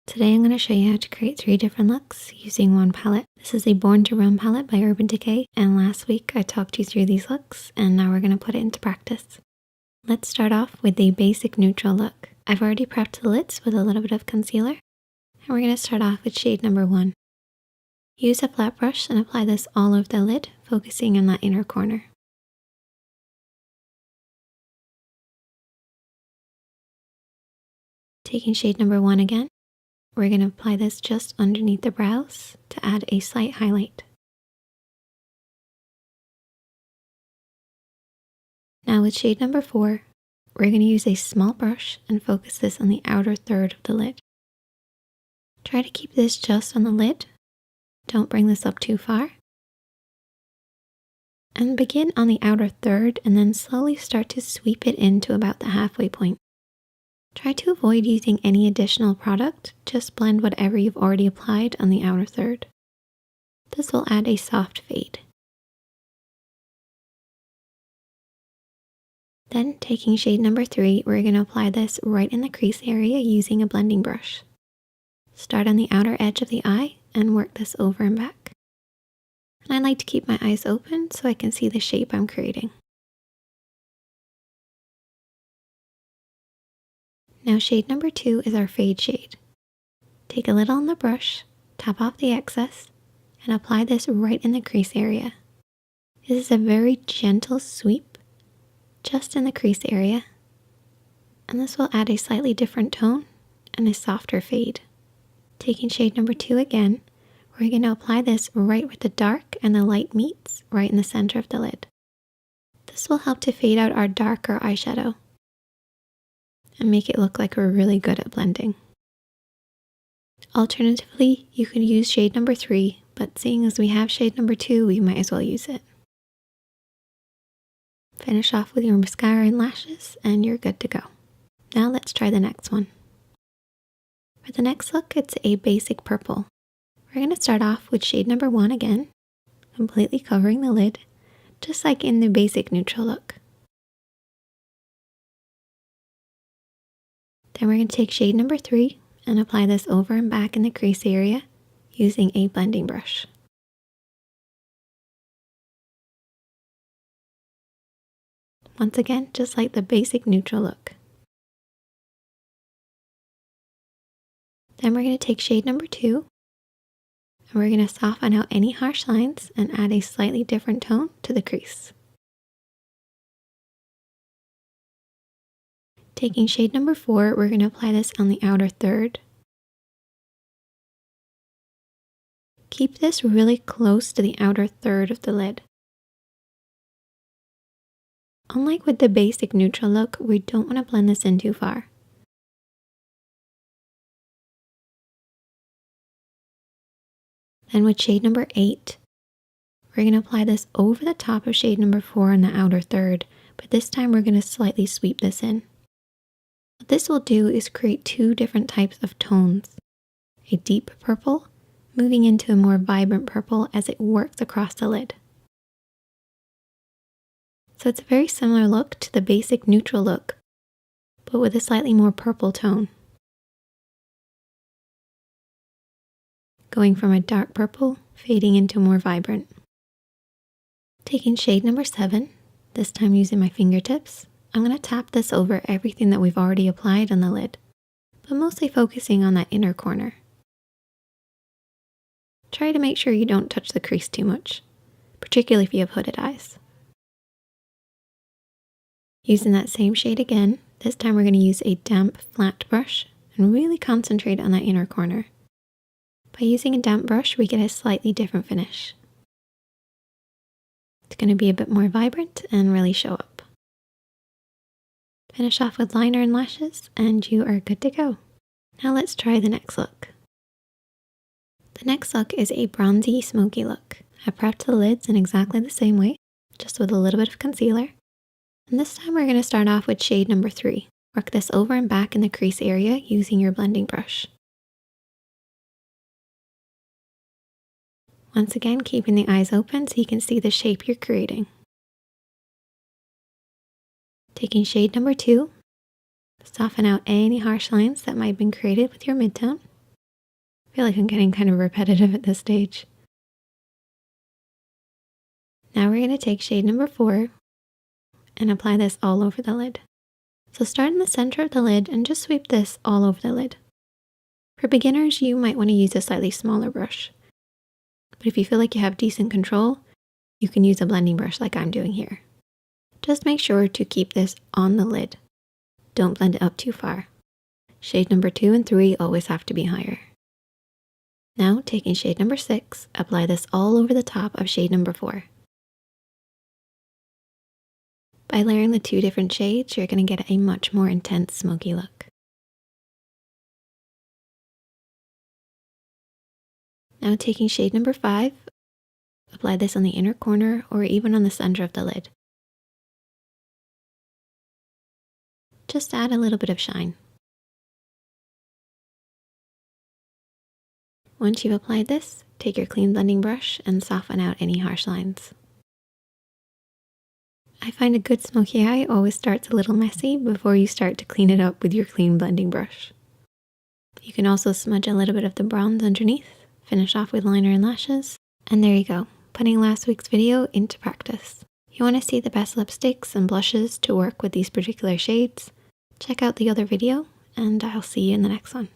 Today I'm going to show you how to create 3 different looks using one palette. This is a Born to Run palette by Urban Decay, and last week I talked you through these looks and now we're going to put it into practice. Let's start off with the basic neutral look. I've already prepped the lids with a little bit of concealer, and we're going to start off with shade number 1. Use a flat brush and apply this all over the lid, focusing on that inner corner. Taking shade number 1 again, we're going to apply this just underneath the brows to add a slight highlight. Now with shade number 4, we're going to use a small brush and focus this on the outer third of the lid. Try to keep this just on the lid. Don't bring this up too far. And begin on the outer third and then slowly start to sweep it into about the halfway point. Try to avoid using any additional product, just blend whatever you've already applied on the outer third. This will add a soft fade. Then taking shade number 3, we're going to apply this right in the crease area using a blending brush. Start on the outer edge of the eye and work this over and back. And I like to keep my eyes open so I can see the shape I'm creating. Now shade number 2 is our fade shade. Take a little on the brush, tap off the excess, and apply this right in the crease area. This is a very gentle sweep, just in the crease area, and this will add a slightly different tone and a softer fade. Taking shade number 2 again, we're going to apply this right where the dark and the light meets, right in the center of the lid. This will help to fade out our darker eyeshadow and make it look like we're really good at blending. Alternatively, you could use shade number 3, but seeing as we have shade number 2, we might as well use it. Finish off with your mascara and lashes and you're good to go. Now let's try the next one. For the next look, it's a basic purple. We're going to start off with shade number 1 again, completely covering the lid, just like in the basic neutral look. Then we're going to take shade number 3 and apply this over and back in the crease area using a blending brush. Once again, just like the basic neutral look. Then we're going to take shade number 2 and we're going to soften out any harsh lines and add a slightly different tone to the crease. Taking shade number 4, we're going to apply this on the outer third. Keep this really close to the outer third of the lid. Unlike with the basic neutral look, we don't want to blend this in too far. Then with shade number 8, we're going to apply this over the top of shade number 4 on the outer third, but this time we're going to slightly sweep this in. What this will do is create 2 different types of tones. A deep purple, moving into a more vibrant purple as it works across the lid. So it's a very similar look to the basic neutral look, but with a slightly more purple tone. Going from a dark purple, fading into more vibrant. Taking shade number 7, this time using my fingertips, I'm going to tap this over everything that we've already applied on the lid, but mostly focusing on that inner corner. Try to make sure you don't touch the crease too much, particularly if you have hooded eyes. Using that same shade again, this time we're going to use a damp flat brush and really concentrate on that inner corner. By using a damp brush, we get a slightly different finish. It's going to be a bit more vibrant and really show up. Finish off with liner and lashes and you are good to go. Now let's try the next look. The next look is a bronzy smoky look. I prepped the lids in exactly the same way, just with a little bit of concealer. And this time we're going to start off with shade number 3. Work this over and back in the crease area using your blending brush. Once again, keeping the eyes open so you can see the shape you're creating. Taking shade number 2, soften out any harsh lines that might have been created with your midtone. I feel like I'm getting kind of repetitive at this stage. Now we're going to take shade number 4 and apply this all over the lid. So start in the center of the lid and just sweep this all over the lid. For beginners, you might want to use a slightly smaller brush. But if you feel like you have decent control, you can use a blending brush like I'm doing here. Just make sure to keep this on the lid. Don't blend it up too far. Shade number 2 and 3 always have to be higher. Now, taking shade number 6, apply this all over the top of shade number 4. By layering the 2 different shades, you're going to get a much more intense smoky look. Now taking shade number 5, apply this on the inner corner or even on the center of the lid. Just add a little bit of shine. Once you've applied this, take your clean blending brush and soften out any harsh lines. I find a good smoky eye always starts a little messy before you start to clean it up with your clean blending brush. You can also smudge a little bit of the bronze underneath, finish off with liner and lashes, and there you go, putting last week's video into practice. If you want to see the best lipsticks and blushes to work with these particular shades, check out the other video, and I'll see you in the next one.